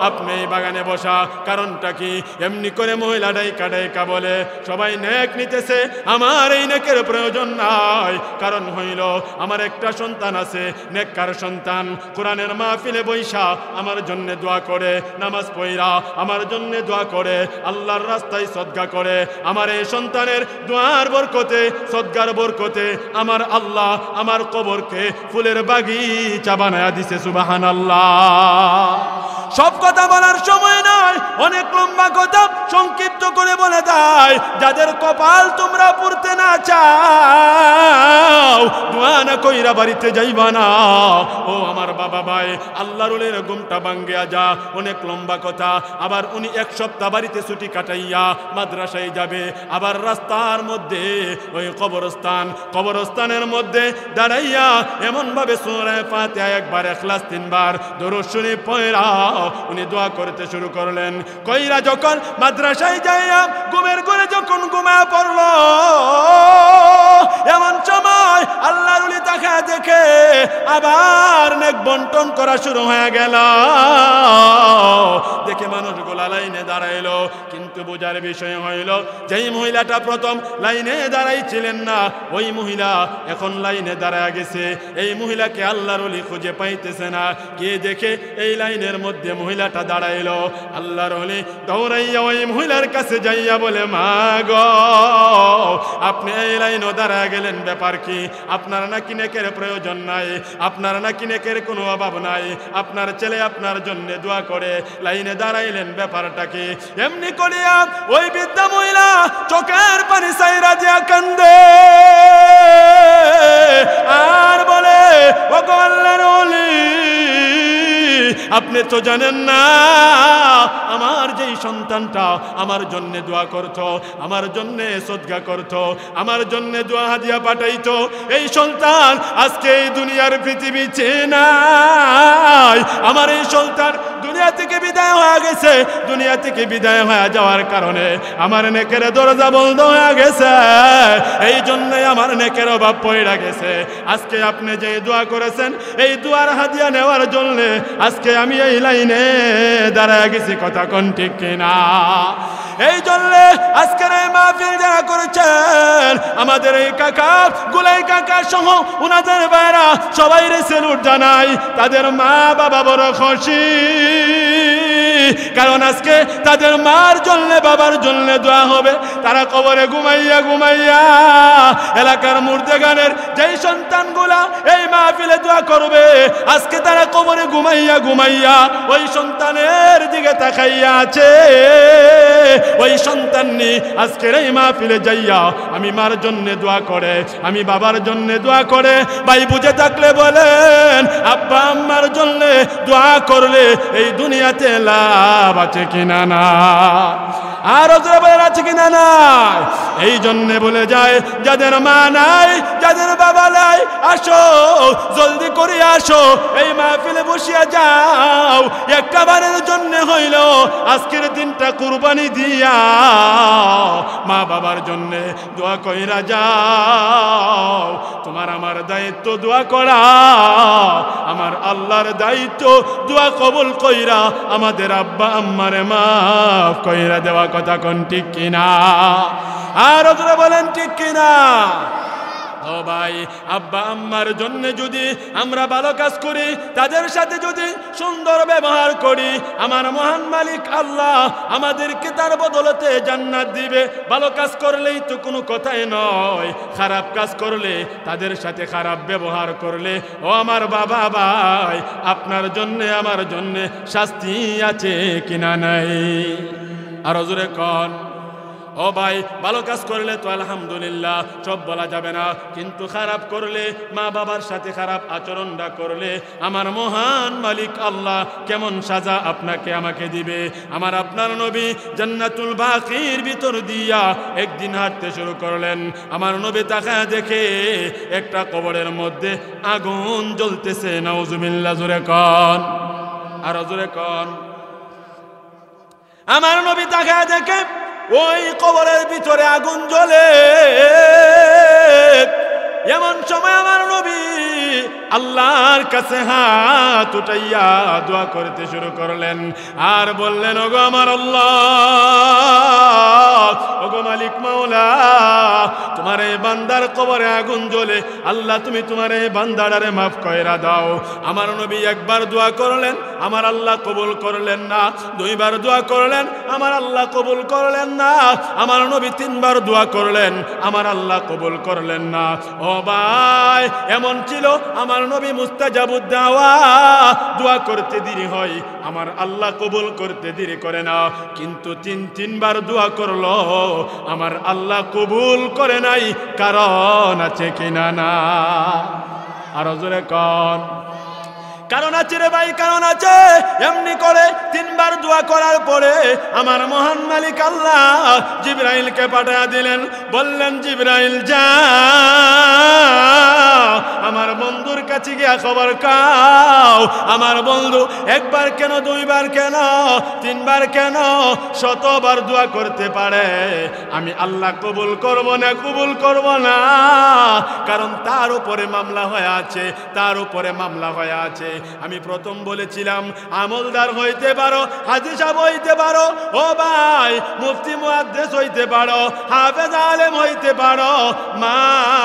আপনি এই বাগানে বসা কারণটা কি? এমনি করে মহিলা ডাইকা ডাইকা বলে, সবাই নেক নিতেছে, আমার এই নেকের প্রয়োজন নাই। কারণ হইল আমার একটা সন্তান আছে, নেককার সন্তান, কোরআনের মাহফিলে বৈশা আমার জন্য দোয়া করে, নামাজ পড়া আমার জন্য দোয়া করে, আল্লাহর রাস্তায় সদকা করে। আমার এই সন্তানের দোয়ার বরকতে সদকার বরকতে আমার আল্লাহ আমার কবরকে ফুলের বাগিচা বানায়া দিছে। সুবহানাল্লাহ। সব কথা বলার সময় নয়, অনেক লম্বা কথা সংক্ষিপ্ত করে বলে দেয়। যাদের কপাল তোমরা পুরতে না চাও, দোয়া না কইরা বাড়িতে যাইবা না। ও আমার বাবা ভাই, আল্লাহর ওলির ঘুমটা ভাঙ্গিয়া যা। অনেক লম্বা কথা। আবার উনি এক সপ্তাহ বাড়িতে ছুটি কাটাইয়া মাদ্রাসায় যাবে। আবার রাস্তার মধ্যে ওই কবরস্থানের মধ্যে দাঁড়াইয়া এমন ভাবে সূরা ফাতিহা একবার, ইখলাস 3 বার, দরুদ শরীফ পড়া উনি দোয়া করতে শুরু করলেন। কইরা যখন মাদ্রাসায় যাইয়া ঘুমের ঘরে যখন ঘুমায়া পড়ল, এমন সময় আল্লাহর ওলি তাকা দেখে আবার নেক বন্টন করা শুরু হয়ে গেল। দেখে মানুষগুলা লাইনে দাঁড়াইলো, কিন্তু বোঝার বিষয় হইল যেই মহিলাটা প্রথম লাইনে দাঁড়াইছিলেন না, ওই মহিলা এখন লাইনে দাঁড়ায় গেছে। এই মহিলাকে আল্লাহর ওলি খুঁজে পাইতেছে না। কে দেখে এই লাইনের মধ্যে মহিলাটা দাঁড়াইলো, আল্লাহর ওলি দৌড়াইয়া ওই মহিলার কাছে যাইয়া বলে, মা গো আপনি এই লাইনও দাঁড়ায় গেলেন, ব্যাপার কি? আপনার নাকি নেকের প্রয়োজন নাই, আপনার নাকি নেকের কোনো অভাব নাই, আপনার ছেলে আপনার জন্য দোয়া করে লাইনে দাঁড়াইলেন, ব্যাপারটা কি? এমনি করিয়া ওই বৃদ্ধা মহিলা চোখের পানি সাইরা দিয়া কান্দে আর বলে, ও গো আল্লাহর ওলি আপনি তো জানেন না আমার যেই সন্তানটা আমার জন্য দোয়া করতো, আমার জন্য সদকা করতো, আমার জন্য দোয়া হাদিয়া পাঠাইতো, এই সন্তান আজকে এই দুনিয়ার পৃথিবী নাই। আমার এই সন্তান দুনিয়া থেকে বিদায় হয়ে গেছে। দুনিয়া থেকে বিদায় হয়ে যাওয়ার কারণে আমার নেকের দরজা বন্ধ হয়ে গেছে। এই জন্যই আমার নেকের অভাব পড়ে গেছে। আজকে আপনি যে দোয়া করেছেন, এই দোয়ার হাদিয়া নেওয়ার জন্য আজকে আমি এই লাইনে দাঁড়ায় গেছি। কথা কোন ঠিক কিনা? এই জন্য আজকের এই মাহফিল যারা করেছেন, আমাদের এই কাকা গুলাই কাকা সহ উনাদের বাইরা সবাই সেলুট জানাই। তাদের মা বাবা বড় খুশি, কারণ আজকে তাদের মার জন্য বাবার জন্য দোয়া হবে। তারা কবরে ঘুমাইয়া ঘুমাইয়া এলাকার মুর্দেগানের যেই সন্তানগুলা এই মাহফিলে দোয়া করবে, আজকে তারা কবরে ঘুমাইয়া ঘুমাইয়া ওই সন্তানের দিকে তাকাইয়া আছে। ওই সন্তান নি আজকের এই মাহফিলে যাইয়া আমি মার জন্য দোয়া করে, আমি বাবার জন্য দোয়া করে। ভাই বুঝে থাকলে বলেন, আব্বা আম্মার জন্য দোয়া করলে এই দুনিয়াতে লাভ আছে কিনা না? আর বলেন আছে কিনা না? এই জন্য বলে যায়, যাদের মা নাই, যাদের বাবা নাই, আসো জলদি করে আসো, এই মাহফিলে বসিয়া যাও। একটা বারের জন্য হইল আজকের দিনটা কুরবানি দিয়া মা বাবার জন্য দোয়া কইরা যাও। তোমার আমার দায়িত্ব দোয়া করা, আমার আল্লাহর দায়িত্ব দোয়া কবুল কইরা আমাদের আব্বা আম্মারে মাফ কইরা দেওয়া। কথা কোন ঠিক কিনা? আর বলেন ঠিক কিনা? ও ভাই, আব্বা আম্মার জন্য যদি আমরা ভালো কাজ করি, তাদের সাথে যদি সুন্দর ব্যবহার করি, আমার মহান মালিক আল্লাহ আমাদেরকে তার বদলতে জান্নাত দিবে। ভালো কাজ করলেই তো কোনো কথাই নয়, খারাপ কাজ করলে, তাদের সাথে খারাপ ব্যবহার করলে, ও আমার বাবা ভাই, আপনার জন্যে আমার জন্যে শাস্তি আছে কিনা নাই? আর জোরে কোন। ও ভাই, ভালো কাজ করলে তো আলহামদুলিল্লাহ সব বলা যাবে না, কিন্তু খারাপ করলে, মা বাবার সাথে খারাপ আচরণটা করলে, আমার মহান মালিক আল্লাহ কেমন সাজা আপনাকে আমাকে দিবে। আমার আপনার নবী জান্নাতুল বাকির ভিতর দিয়া একদিন হাঁটতে শুরু করলেন। আমার নবী তাকায় দেখে একটা কবরের মধ্যে আগুন জ্বলতেছে। নাউজুবিল্লাহ, জোরে কোন, আর জোরে কোন। আমার নবী তাকায় দেখে ওই কবরের ভিতরে আগুন জ্বলে। এমন সময় আমার নবী আল্লাহর কাছে হাত উঠাইয়া দোয়া করতে শুরু করলেন আর বললেন, ওগো আমার আল্লাহ, ওগো মালিক মাওলা, তোমার এই বান্দার কবরে আগুন জ্বলে, আল্লাহ তুমি তোমার এই বান্দাটারে মাফ কইরা দাও। আমার নবী একবার দোয়া করলেন, আমার আল্লাহ কবুল করলেন না। দুইবার দোয়া করলেন, আমার আল্লাহ কবুল করলেন না। আমার নবী তিনবার দোয়া করলেন, আমার আল্লাহ কবুল করলেন না। ও ভাই, এমন ছিল আমার নবী মুস্তাজাবুদ দাওয়া, দোয়া করতে দেরি হয়, আমার আল্লাহ কবুল করতে দেরি করে না। কিন্তু তিনবার দোয়া করলো, আমার আল্লাহ কবুল করে নাই। কারণ আছে কিনা না? আর জোরে কোন। কারণ আছে রে ভাই, কারণ আছে। এমনি করে তিনবার দোয়া করার পরে আমার মহান মালিক আল্লাহ জিবরাইলকে পাঠিয়ে দিলেন। বললেন, জিবরাইল যা আমার বন্ধুর কাছে গিয়া খবর কাও। আমার বন্ধু একবার কেন, দুইবার কেন, তিনবার কেন, শতবার দোয়া করতে পারে, আমি আল্লাহ কবুল করব না, কবুল করব না। কারণ তার উপরে মামলা হয়ে আছে, তার উপরে মামলা হয়ে আছে। আমি প্রথম বলেছিলাম, আমলদার হইতে পারো, হাজী সাহেব হইতে পারো, ও ভাই মুফতি মুহাদ্দিস হইতে পারো, হাফেজ আলেম হইতে পারো, মা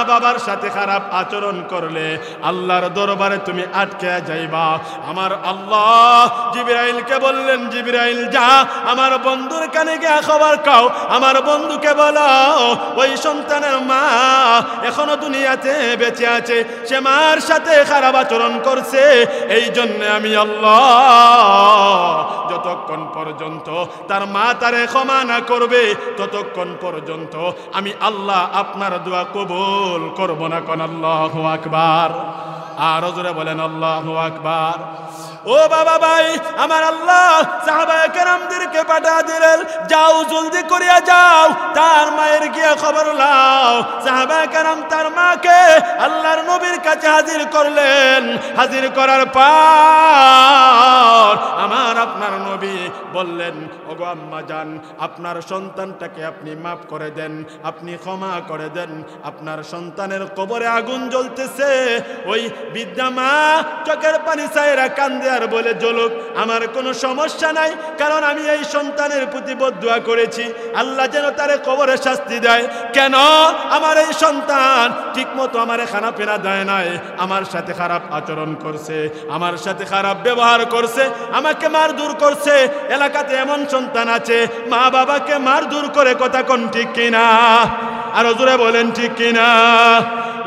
বাবার সাথে খারাপ আচরণ করলে আল্লাহর দরবারে তুমি আটকে যাইবা। আমার আল্লাহ জিবরাইলকে বললেন, জিবরাইল যা আমার বন্ধুর কানে গিয়ে খবর কাও। আমার বন্ধুকে বলো, ওই সন্তানের মা এখনো দুনিয়াতে বেঁচে আছে, সে মার সাথে খারাপ আচরণ করছে। এই জন্য আমি আল্লাহ যতক্ষণ পর্যন্ত তার মা তারে ক্ষমা না করবে, ততক্ষণ পর্যন্ত আমি আল্লাহ আপনার দোয়া কবুল করব না। কোন আল্লাহু আকবার। আর জোরে বলেন আল্লাহু আকবার। ও বাবা ভাই, আমার আল্লাহ সাহাবায়ে কেরামদেরকে পাঠিয়ে দিলেন, যাও জলদি করিয়া যাও, তার মায়ের গিয়ে খবর লাও। সাহাবায়ে কেরাম তার মাকে আল্লাহর নবীর কাছে হাজির করলেন। হাজির করার পর আমার আপনার নবী বললেন, ওগো আম্মা জান, আপনার সন্তানটাকে আপনি মাফ করে দেন, আপনি ক্ষমা করে দেন। আপনার সন্তানের কবরে আগুন জ্বলতেছে। ওই বৃদ্ধা মা চোখের পানি ছাইরা কান্দে আর বলে, জ্বলুক, আমার কোনো সমস্যা নাই, কারণ আমি এই সন্তানের প্রতি বদদুয়া করেছি, আল্লাহ যেন তারে কবরে শাস্তি দেয়। কেন? আমার এই সন্তান ঠিক মতো আমারে খানা পেনা দেয় নাই, আমার সাথে খারাপ আচরণ করছে, আমার সাথে খারাপ ব্যবহার করছে, আমাকে মারধর করছে। এলাকাতে এমন সন্তান আছে, মা বাবাকে মারধর করে, কথা কোন ঠিক কিনা? আর জোরে বলেন ঠিক কিনা?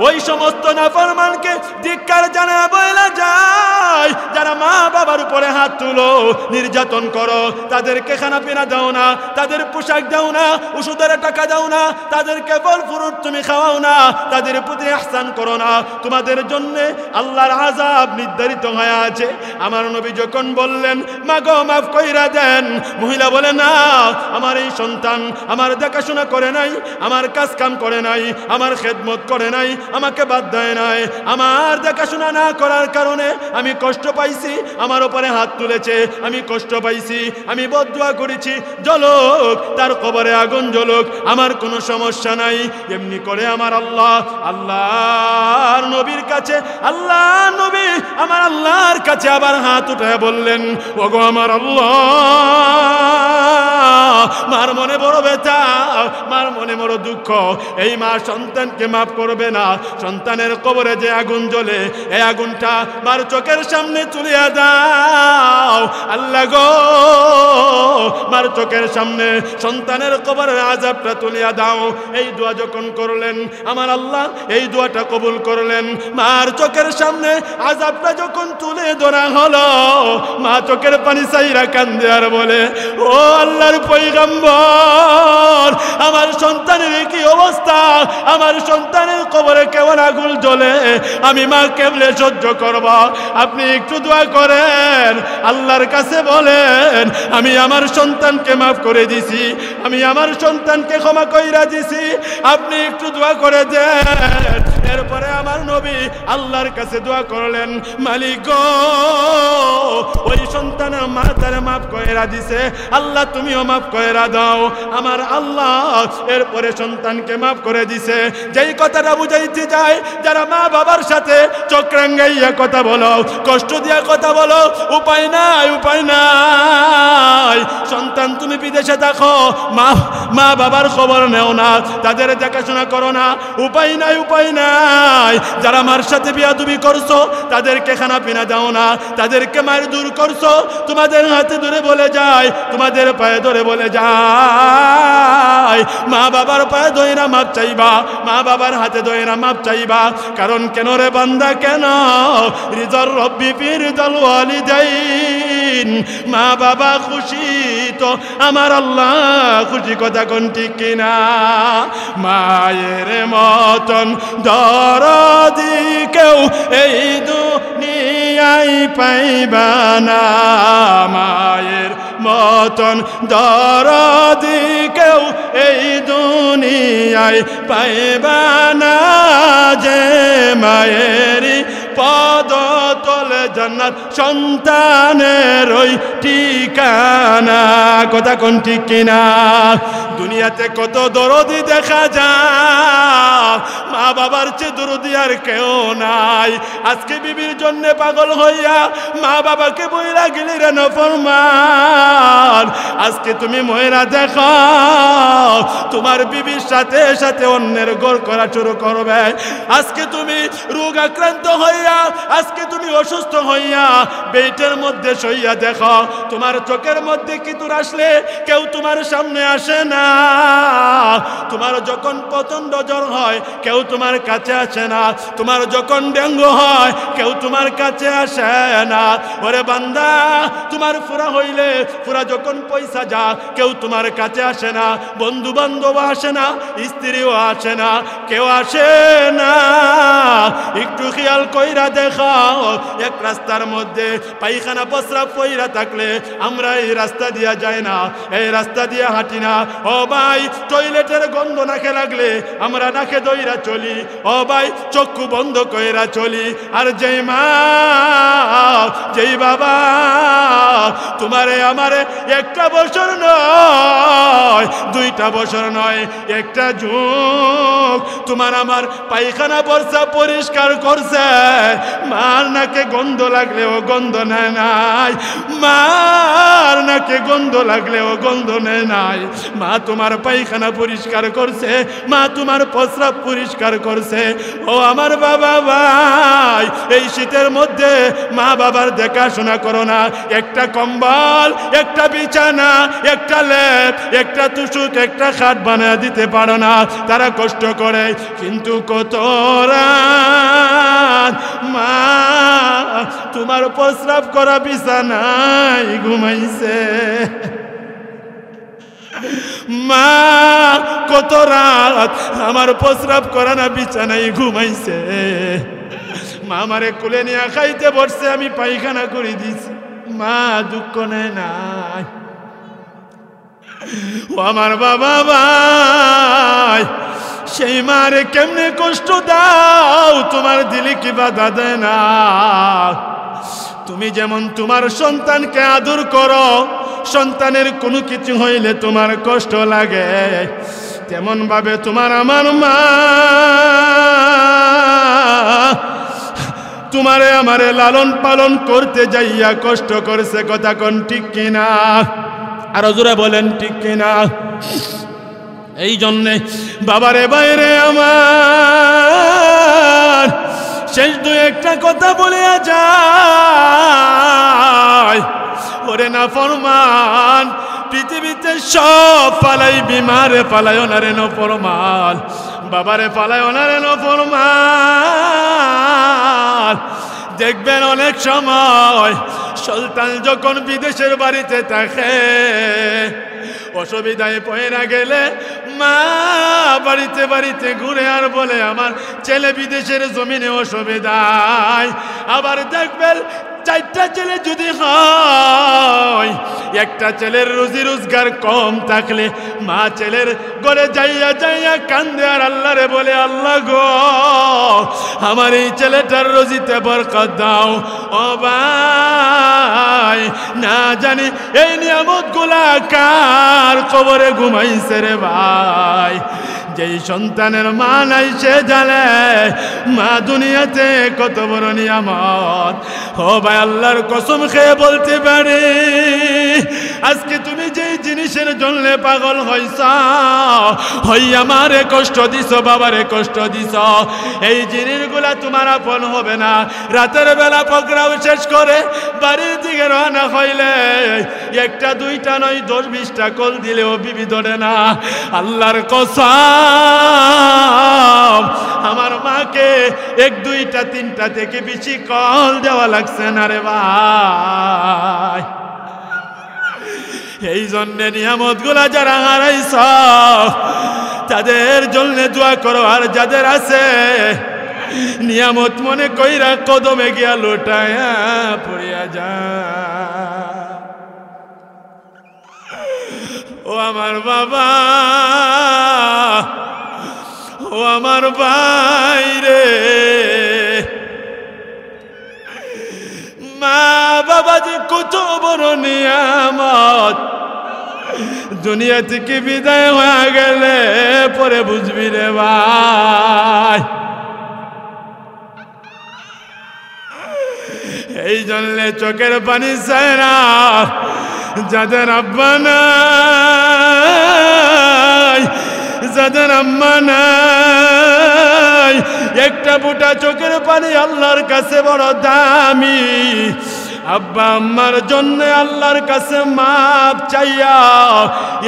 ওই সমস্ত নাফরমানকে ধিক্কার জানায় বলা যায়, যারা মা বাবার উপরে হাত তুলো, নির্যাতন করো, তাদেরকে খানা পিনা দাও না, তাদের পোশাক দাও না, ওষুধের টাকা দাও না, তাদেরকে ফল ফ্রুট তুমি খাওয়াও না, তাদের প্রতি ইহসান করো না, তোমাদের জন্য আল্লাহর আযাব নির্ধারিত হয়ে আছে। আমার নবী যখন বললেন, মা গো মাফ কইরা দেন, মহিলা বলে, না, আমার এই সন্তান আমার দেখাশোনা করে নাই, আমার কাজ কাম করে নাই, আমার খেদমত করে নাই, আমাকে বাদ দেয় নাই, আমার দেখাশোনা না করার কারণে আমি কষ্ট পাইছি, আমার উপরে হাত তুলেছে, আমি কষ্ট পাইছি, আমি বদদুয়া করেছি, জ্বলুক, তার কবরে আগুন জ্বলুক, আমার কোনো সমস্যা নাই। এমনি করে আমার আল্লাহ আল্লাহর নবীর কাছে, আল্লাহ নবী আমার আল্লাহর কাছে আবার হাত উঠে বললেন, ওগো আমার আল্লাহ, মার মনে বড় ব্যথা, মার মনে বড় দুঃখ। এই মা সন্তানকে মাফ করবে না। সন্তানের কবরে যে আগুন জ্বলে, এই আগুনটা মার চোখের সামনে তুলিয়া দাও আল্লাহ গো। মার চোখের সামনে সন্তানের কবরের আযাবটা তুলিয়া দাও। এই দোয়া যখন করলেন আমার আল্লাহ এই দোয়াটা কবুল করলেন। মার চোখের সামনে আযাবটা যখন তুলে ধরা হলো, মা চোখের পানি চাইরা কান্দে আর বলে, ও আল্লাহর পয়গম্বর, আমার সন্তানের কি অবস্থা, আমার সন্তানের কবরে কেমন আগুন জ্বলে, আমি মা কেমনে সহ্য করব? আপনি একটু দোয়া করেন, আল্লাহর কাছে বলেন আমি আমার সন্তানকে মাফ করে দিছি, আমি আমার সন্তানকে ক্ষমা কইরা দিছি, আপনি একটু দোয়া করে দেন। এরপরে আমার নবী আল্লাহর কাছে দোয়া করলেন, মালিক গো, ওই সন্তানের মা তারে মাফ কইরা দিছে, আল্লাহ তুমিও মাফ কইরা দাও। আমার আল্লাহ এরপরে সন্তানকে মাফ করে দিছে। যেই কথাটা বুঝাইতে যায়, যারা মা বাবার সাথে চক্রাঙ্গাইয়া কথা বলো, কষ্ট দিয়া কথা বলো, উপায় নাই, উপায় নাই। সন্তান তুমি বিদেশে দেখো, মা বাবার খবর নেও না, তাদের দেখাশোনা করো না, উপায় নাই, উপায় নাই। যারা মার সাথে বিয়াদবি করছো, তাদেরকে খানা পিনা দাও না, তাদেরকে মায়ের দূর করছো, তোমাদের হাতে ধরে বলে যায়, তোমাদের পায়ে ধরে বলে যায়, মা বাবার পায়ে ধইরা মাপ চাইবা, মা বাবার হাতে ধইরা মাপ চাইবা। কারণ কেন রে বান্দা, কেন? রিজার রব্বি ফি রিজাল ওয়ালিদাইন। মা বাবা খুশি তো আমার আল্লাহ খুশি, কথা কোন ঠিক কিনা? মায়ের মতন দরদি কেউ এই দুনিয়ায় পাইবা না, মায়ের মতন দরদি কেউ এই দুনিয়ায় পাইবা না, যে মায়েরই পদ তলে জান্নাত সন্তানের ওই ঠিকানা, কথা কোন ঠিক কিনা? দুনিয়াতে কত দরদি দেখা যায়, মা বাবার চেয়ে দরদি আর কেউ নাই। আজকে বিবির জন্য পাগল হইয়া মা বাবাকে বইরা গেলি রে নফরমান। আজকে তুমি ময়রা দেখো, তোমার বিবির সাথে সাথে অন্যের ঘর করা শুরু করবে। আজকে তুমি রোগ আক্রান্ত হইয়া, আজকে তুমি অসুস্থ হইয়া বেটের মধ্যে শইয়া দেখো, তোমার চোখের মধ্যে কিতুর আসলে কেউ তোমার সামনে আসে না। তোমার যখন প্রচন্ড জ্বর হয় কেউ তোমার কাছে আসে না, তোমার যখন ডেঙ্গু হয় কেউ তোমার কাছে আসে না। ওরে বান্দা, তোমার ফুরা হইলে, ফুরা যখন পয়সা যা, কেউ তোমার কাছে আসে না, বন্ধু বান্ধব আসে না, স্ত্রীও আসে না, কেউ আসে না। একটু খেয়াল কইরা দেখাও, এক রাস্তার মধ্যে পায়খানা প্রস্রাব পইরা থাকলে আমরা এই রাস্তা দিয়া যাই না, এই রাস্তা দিয়া হাঁটি না। ও ভাই, টয়লেটের গন্ধ নাকে লাগলে আমরা নাকে দইরা চলি। ও ভাই, চক্ষু বন্ধ কইরা চলি। আর যেই মা, যেই বাবা তোমারে আমারে একটা বছর নয়, দুইটা বছর নয়, একটা যুগ তোমার আমার পায়খানা প্রস্রাব পরিষ্কার করছে, মার নাকে গন্ধ লাগলেও গন্ধ নেয় নাই, মার নাকে গন্ধ লাগলেও গন্ধ নেয় নাই। মা তোমার পায়খানা পরিষ্কার করছে, মা তোমার প্রস্রাব পরিষ্কার করছে। ও আমার বাবা ভাই, এই শীতের মধ্যে মা বাবার দেখাশোনা করো না। একটা কম্বল, একটা বিছানা, একটা লেপ, একটা তুষুক, একটা খাট বানিয়ে দিতে পারো না। তারা কষ্ট করে, কিন্তু কত রাত মা তোমার প্রস্রাব করা বিছানায় ঘুমাইছে। মা কত রাত আমার প্রস্রাব করা না বিছানায় ঘুমাইছে। মা আমারে কুলে নিয়ে খাইতে বসছে, আমি পায়খানা করে দিছি, মা দুঃখ নেয় নাই। ও আমার বাবা ভাই, সেই মারে কেমনে কষ্ট দাও, তোমার দিলে কি বাধা দেয় না? তুমি যেমন তোমার সন্তানকে আদর করো, সন্তানের কোনো কিছু হইলে তোমার কষ্ট লাগে, তেমন ভাবে তোমার আমার মা তোমারে আমারে লালন পালন করতে যাইয়া কষ্ট করছে, কথা কোন ঠিক কিনা? আর জোরে বলেন ঠিক কিনা? এই জন্যে বাবারে বাইরে আমার শেষ দু একটা কথা বলিয়া যায়। ওরে না ফরমান, পৃথিবীতে সব পালাই, বিমারে পালায় না রে নফরমান, বাবারে পালায় না রে নফরমান। দেখবেন অনেক সময় সুলতান যখন বিদেশের বাড়িতে থাকে, অসুবিধায় পয়রা গেলে মা বাড়িতে বাড়িতে ঘুরে আর বলে আমার ছেলে বিদেশের জমিনে অসুবিধায়। আবার দেখবেন চারটা ছেলে যদি হয়, একটা ছেলের রুজি রোজগার কম থাকলে মা ছেলের ঘরে যাইয়া যাইয়া কান্দে আর আল্লাহরে বলে, আল্লাহ গো আমার এই ছেলেটার রুজিতে বরকত দাও। ও ভাই, না জানি এই নিয়ামত গুলা কার কবরে ঘুমাইছে রে ভাই। যেই সন্তানের মা নাই সে জানে মা দুনিয়াতে কত বড় নিয়ামত। ও ভাই, আল্লাহর কসম খেয়ে বলতে পারি, আজকে তুমি যেই জিনিসের জন্য পাগল হইছ, হইয়া মারে কষ্ট দিছ, বাবারে কষ্ট দিছ, এই জিনিসগুলা তোমার আপন হবে না। রাতের বেলা পকড়াও শেষ করে বাড়ির দিকে রওনা হইলে একটা দুইটা নয় 10-20টা কল দিলেও বিবি ধরে না। আল্লাহর কসম, আমার মাকে 1, 2, 3টা থেকে বেশি কল দেওয়া লাগছে না রে ভাই। এই জন্যে নিয়ামত গুলা যারা হারাইছ তাদের জন্য দোয়া করো, আর যাদের আছে নিয়ামত মনে কইরা কদমে গিয়া লোটায়া পড়িয়া যা। ও আমার বাবা, ও আমার ভাই রে, মা বাবা যে কত বড় নিয়ামত, দুনিয়া থেকে বিদায় হয়ে গেলে পরে বুঝবি রে ভাই। এই জন্য চোখের পানি চায় না যাদের আব্বা নাই, যাদের আম্মা নাই, একটা ফোঁটা চোখের পানি আল্লাহর কাছে বড় দামি। আব্বা আম্মার জন্য আল্লাহর কাছে মাপ চাইয়া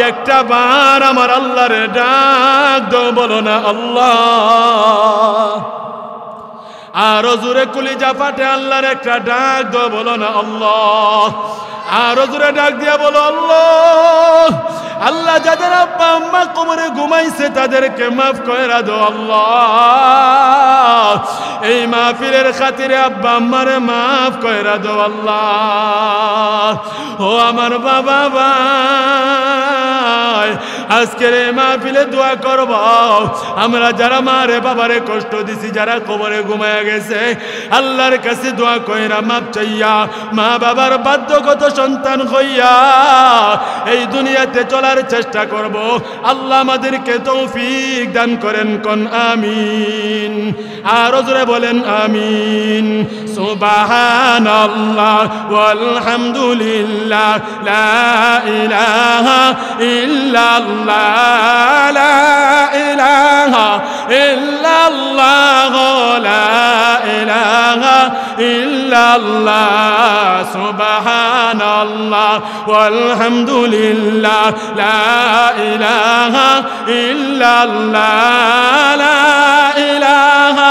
একটা বার আমার আল্লাহর ডাক দাও, বলো না আল্লাহ। আরো জোরে কলিজা ফাটে আল্লাহর একটা ডাক দাও, বলো না আল্লাহ। আরো জোরে ডাক দিয়া বলো আল্লাহ। আল্লাহ, যাদের আব্বা আম্মা কবরে ঘুমাইছে তাদেরকে মাফ কইরা দাও আল্লাহ। এই মাহফিলের খাতিরে আব্বা আম্মারে মাফ কইরা দাও আল্লাহ। ও আমার বাবা ভাই, আজকের এই মাহফিলে দোয়া করব আমরা যারা মারে বাবারে কষ্ট দিছি, যারা কবরে ঘুমায়া গেছে, আল্লাহর কাছে দোয়া কইরা মাপ চাইয়া মা বাবার বাধ্যগত সন্তান হইয়া এই দুনিয়াতে চলার চেষ্টা করব। আল্লাহ আমাদেরকে তৌফিক দান করেন, কোন আমিন। আর জোরে বলেন আমিন। সুবহানাল্লাহ ওয়ালহামদুলিল্লাহ, লা ইলাহা ইল্লাল্লাহ, লা ইলাহা ইল্লাল্লাহ, লা ইলাহা ইল্লাল্লাহ। সুবহানাল্লাহ ওয়ালহামদুলিল্লাহ, লা ইলাহা ইল্লাল্লাহ, লা ইলাহা।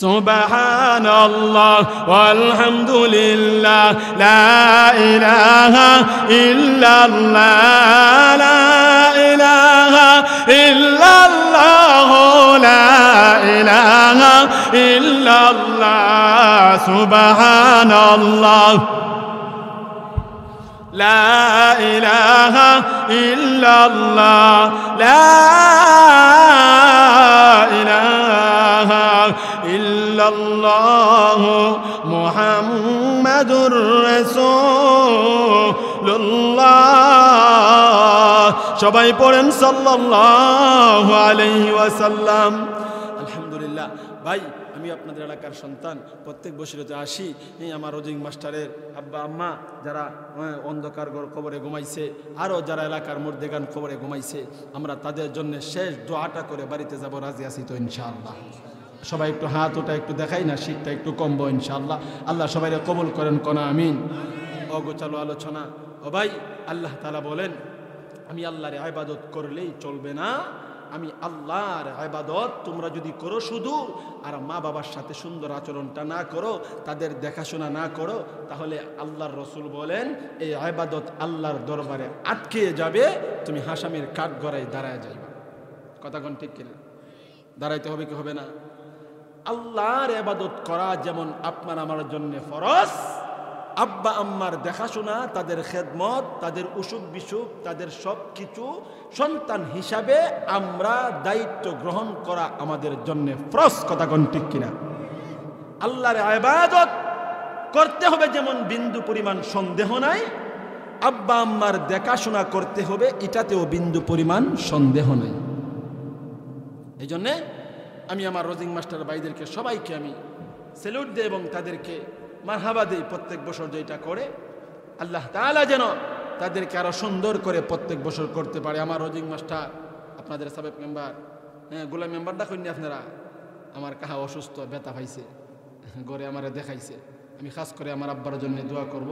সুবহানাল্লাহ ওয়ালহামদুলিল্লাহ, লা ইলাহা ইল্লাল্লাহ, লা ইলাহা ইল্লাল্লাহ, লা ইলাহা ইল্লাল্লাহ। সুবহানাল্লাহ, লা ইলাহা ইল্লাল্লাহ, লা ইলাহা ইল্লাল্লাহ, মুহাম্মাদুর রাসূলুল্লাহ। সবাই পড়েন সাল্লাল্লাহু আলাইহি ওয়াসাল্লাম। আলহামদুলিল্লাহ। ভাই, আমি আমিও আপনাদের এলাকার সন্তান, প্রত্যেক বছরতে আসি। আমার রোজিং মাস্টারের আব্বা আম্মা যারা অন্ধকার কবরে ঘুমাইছে, আরও যারা এলাকার মুর্দেগান কবরে ঘুমাইছে, আমরা তাদের জন্য শেষ দোয়াটা করে বাড়িতে যাব, রাজি আছি তো ইনশাআল্লাহ? সবাই একটু হাত ওটা একটু দেখাই না, শীতটা একটু কমবো ইনশাআল্লাহ। আল্লাহ সবাই কবুল করেন, কোনা আমিন। অগোছালো আলোচনা। ও ভাই, আল্লাহ তাআলা বলেন আমি আল্লাহর ইবাদত করলেই চলবে না, আমি আল্লাহর ইবাদত তোমরা যদি করো শুধু, আর মা বাবার সাথে সুন্দর আচরণটা না করো, তাদের দেখাশোনা না করো, তাহলে আল্লাহর রসুল বলেন এই ইবাদত আল্লাহর দরবারে আটকে যাবে, তুমি হাসামের কাঠগড়ায় দাঁড়ায় যাইবা। কথা কোন ঠিক কিনা? দাঁড়াইতে হবে কি হবে না? আল্লাহর ইবাদত করা যেমন আপনার আমার জন্য ফরজ, আব্বা আম্মার দেখাশোনা, তাদের খেদমত, তাদের অসুখ বিসুখ, তাদের সব কিছু সন্তান হিসাবে আমরা দায়িত্ব গ্রহণ করা আমাদের জন্য ফরজ। কথা কোন ঠিক কিনা? আল্লাহর ইবাদত করতে হবে যেমন বিন্দু পরিমাণ সন্দেহ নাই, আব্বা আম্মার দেখাশোনা করতে হবে এটাতেও বিন্দু পরিমাণ সন্দেহ নাই। এই জন্যে আমি আমার রোজিং মাস্টার ভাইদেরকে সবাইকে আমি স্যালুট দিই এবং তাদেরকে মারহাবা দেই প্রত্যেক বছর যেটা করে। আল্লাহ তাআলা যেন তাদেরকে আরো সুন্দর করে প্রত্যেক বছর করতে পারে। আমার রোজিং মাস্টার, আপনাদের সাবেক মেম্বার, গোলাম মেম্বারটা কইনি আপনারা, আমার কাহা অসুস্থ, ব্যথা পাইছে, ঘরে আমারে দেখাইছে। আমি খাস করে আমার আব্বার জন্য দোয়া করব।